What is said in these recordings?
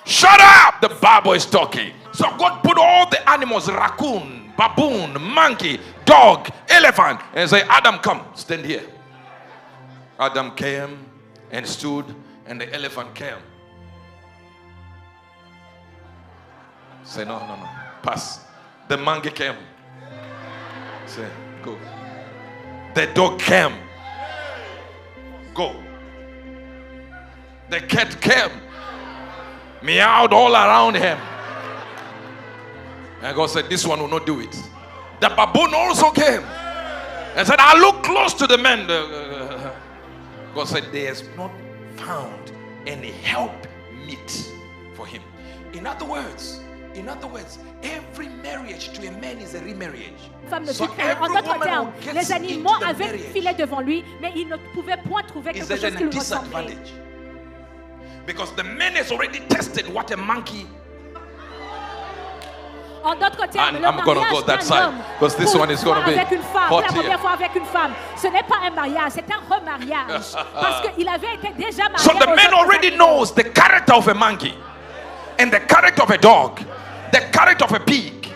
Shut up! The Bible is talking. So God put all the animals, raccoon, baboon, monkey, dog, elephant, and say, Adam, come, stand here. Adam came and stood, and the elephant came. Say, no, pass. The monkey came. Say, go. The dog came. Go. The cat came. Meowed all around him. And God said, this one will not do it. The baboon also came and said, I look close to the man. God said, there is not found any help meet for him. In other words, every marriage to a man is a remarriage. So en d'autres termes, les animaux avaient un filet devant lui, mais ils ne pouvaient point trouver quelque chose qui lui ressemblait. Because the man has already tested what a monkey. En d'autres termes, le I'm going to go that side because this one is going to be avec une femme, hot la here. première fois avec une femme, ce n'est pas un mariage, c'est un remariage parce qu'il avait été déjà marié. So the man already knows the character of a monkey and the character of a dog, the character of a pig,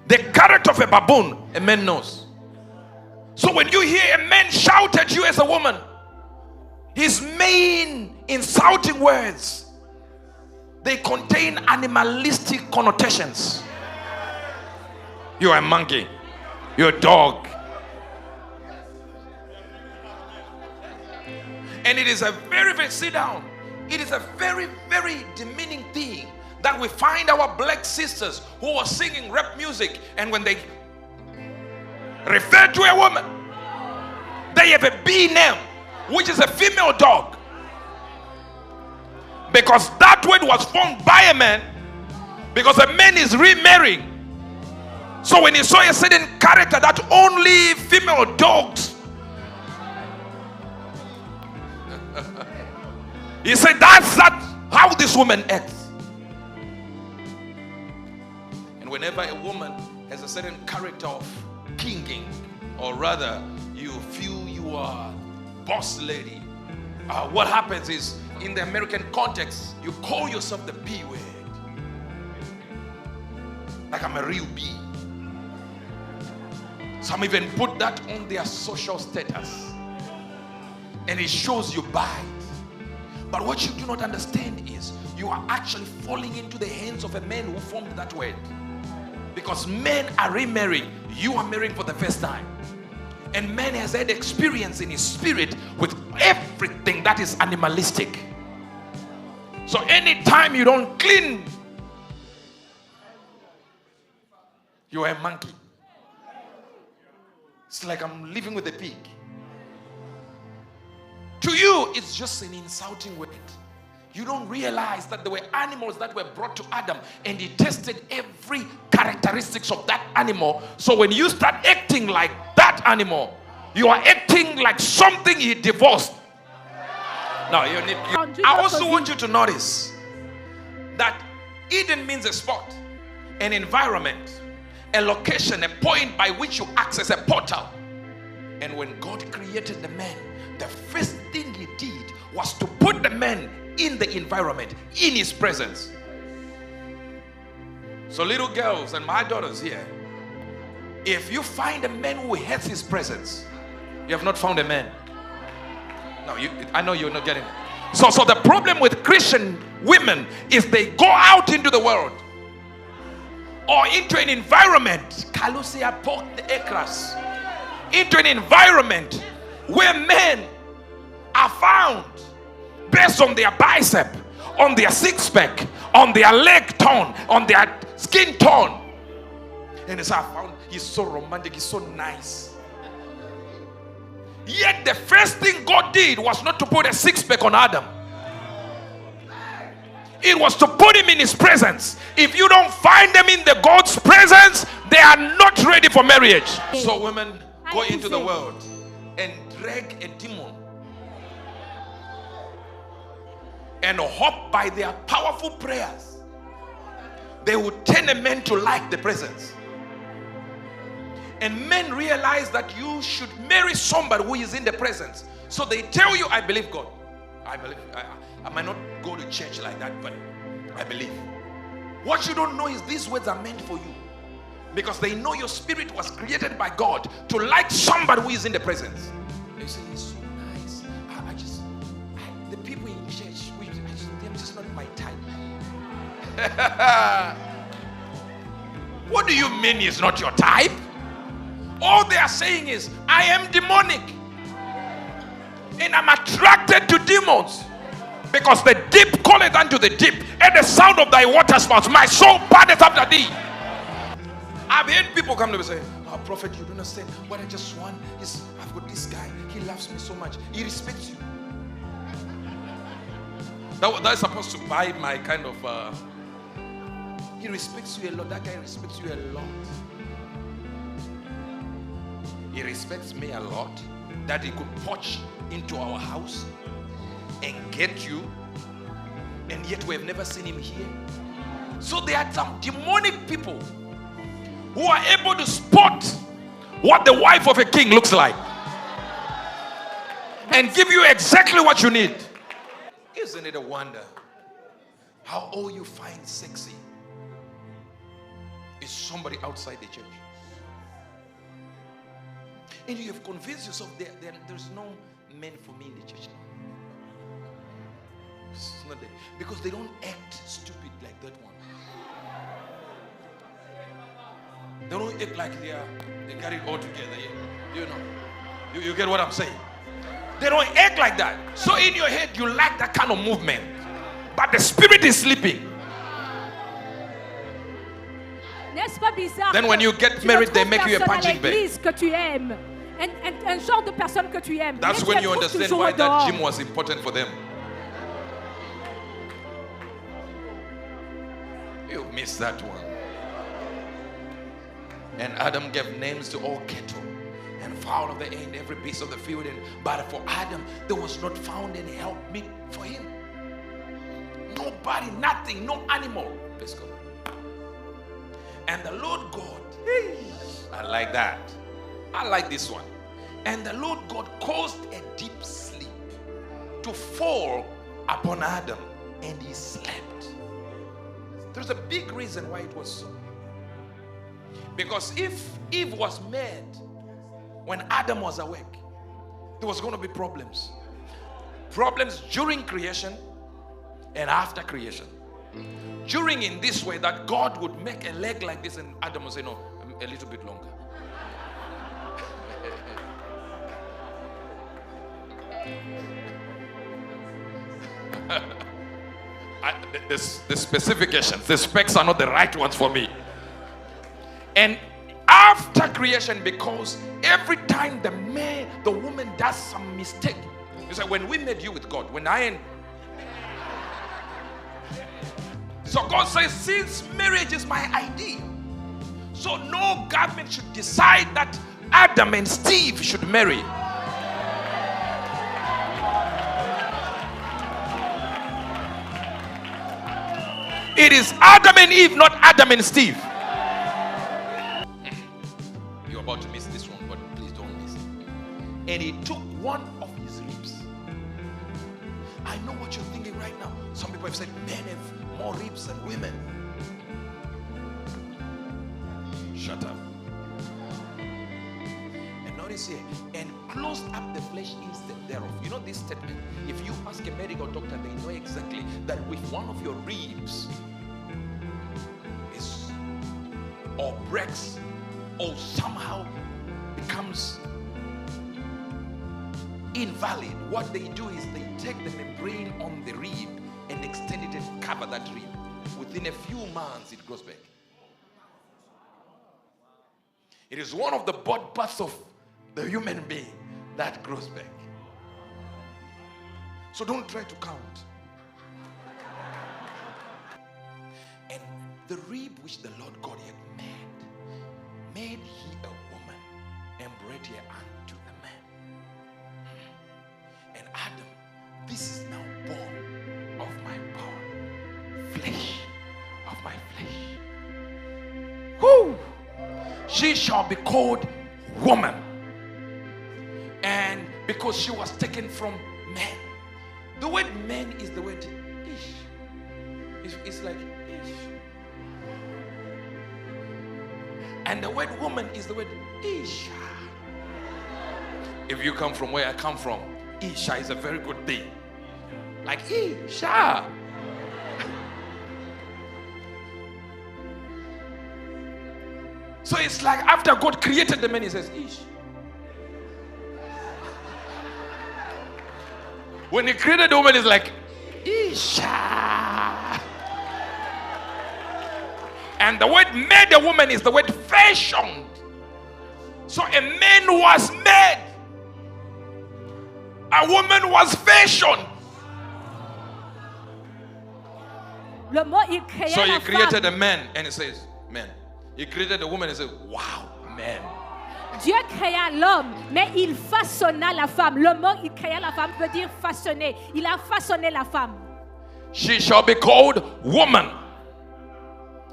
the character of a baboon. A man knows. So when you hear a man shout at you as a woman, his main insulting words, they contain animalistic connotations. You're a monkey. You're a dog. And it is a very, very, sit down. It is a very, very demeaning thing that we find our black sisters who are singing rap music, and when they refer to a woman, they have a B name, which is a female dog. Because that word was formed by a man, because a man is remarrying. So when he saw a certain character that only female dogs, he said, that's how this woman acts. And whenever a woman has a certain character of kinging, or rather you feel you are boss lady, what happens is, in the American context, you call yourself the B word. Like I'm a real B. Some even put that on their social status. And it shows you by it. But what you do not understand is, you are actually falling into the hands of a man who formed that word. Because men are remarrying. You are marrying for the first time. And man has had experience in his spirit with everything that is animalistic. So anytime you don't clean, you are a monkey. It's like I'm living with a pig. To you, it's just an insulting word. You don't realize that there were animals that were brought to Adam, and he tested every characteristics of that animal. So when you start acting like that animal, you are acting like something he divorced. Now, I also want you to notice that Eden means a spot, an environment, a location, a point by which you access a portal. And when God created the man, the first thing he did was to put the man in the environment, in his presence. So little girls and my daughters here, if you find a man who hates his presence, you have not found a man. No, I know you're not getting it. So the problem with Christian women is they go out into the world or into an environment, into an environment where men are found based on their bicep, on their six-pack, on their leg tone, on their skin tone. And it's I found he's so romantic, he's so nice. Yet the first thing God did was not to put a six-pack on Adam. It was to put him in his presence. If you don't find them in the God's presence, they are not ready for marriage. So women go into the world and drag a demon and hope by their powerful prayers they would turn a man to like the presence. And men realize that you should marry somebody who is in the presence. So they tell you, I believe God. I believe. I might not go to church like that, but I believe. What you don't know is these words are meant for you. Because they know your spirit was created by God to like somebody who is in the presence. They say, he's so nice. The people in church, they're just not my type. What do you mean he's not your type? All they are saying is, I am demonic. And I'm attracted to demons. Because the deep calleth unto the deep, and the sound of thy water spouts, my soul panteth after thee. I've heard people come to me and say, oh, prophet, you don't understand. What I just want is, I've got this guy. He loves me so much. He respects you. That's supposed to buy my kind of... he respects you a lot. That guy respects you a lot. He respects me a lot. That he could poach into our house and get you. And yet we have never seen him here. So there are some demonic people who are able to spot what the wife of a king looks like and give you exactly what you need. Isn't it a wonder how all you find sexy is somebody outside the church? And you have convinced yourself there's no men for me in the church now. It's not there. Because they don't act stupid like that one. They don't act like they got it all together. You know, you get what I'm saying? They don't act like that. So in your head, you like that kind of movement, but the spirit is sleeping. N'est-ce pas bizarre? Then when you get married, they make you a punching bag. Que tu aimes, un genre de personne que tu aimes. That's when you understand why that gym was important for them. You missed that one. And Adam gave names to all cattle and fowl of the air and every beast of the field. But for Adam, there was not found any helpmeet for him. Nobody, nothing, no animal. Let's go. And the Lord God, I like that. I like this one. And the Lord God caused a deep sleep to fall upon Adam, and he slept. There's a big reason why it was so. Because if Eve was mad when Adam was awake, there was going to be problems. Problems during creation and after creation. During in this way that God would make a leg like this and Adam would say, no, a little bit longer. The specifications, the specs are not the right ones for me. And after creation, because every time the woman does some mistake, you say, when we made you with God, so God says, since marriage is my idea, so no government should decide that Adam and Steve should marry. It is Adam and Eve, not Adam and Steve. You're about to miss this one, but please don't miss it. And he took one of his ribs. I know what you're thinking right now. Some people have said men have more ribs than women. Shut up. And notice here, and closed up the flesh instead thereof. You know this statement? If you ask a medical doctor, they know exactly that with one of your ribs is or breaks or somehow becomes invalid, what they do is they take the membrane on the rib and extend it and cover that rib. Within a few months, it grows back. It is one of the body parts of the human being that grows back. So don't try to count. And the rib which the Lord God had made he a woman and brought her unto the man. And Adam, this is now born of my power, flesh of my flesh. Whoo! She shall be called woman. And because she was taken from man, The word man is the word ish. It's like ish. And the word woman is the word isha. If you come from where I come from, isha is a very good thing. Like isha. So it's like after God created the man, he says ish. When he created the woman, it's like isha. And the word made a woman is the word fashioned. So a man was made. A woman was fashioned. Le mot, il créait So la he created femme. a man and he says, man. He created a woman and says, wow, man. Dieu créa l'homme, mais il façonna la femme. Le mot il créa la femme veut dire façonner. Il a façonné la femme. She shall be called woman.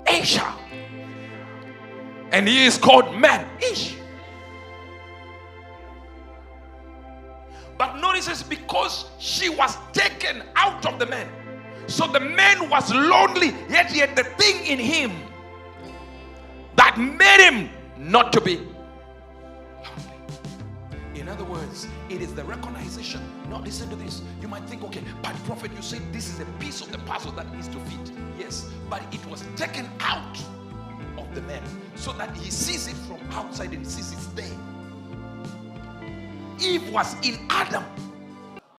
Isha. And he is called man. Ish. But notice it's because she was taken out of the man. So the man was lonely, yet he had the thing in him that made him not to be lonely. In other words, it is the recognition. Now listen to this. You might think, okay, but prophet, you said this is a piece of the puzzle that needs to fit. Yes, but it was taken out of the man so that he sees it from outside and sees it's there. Eve was in Adam,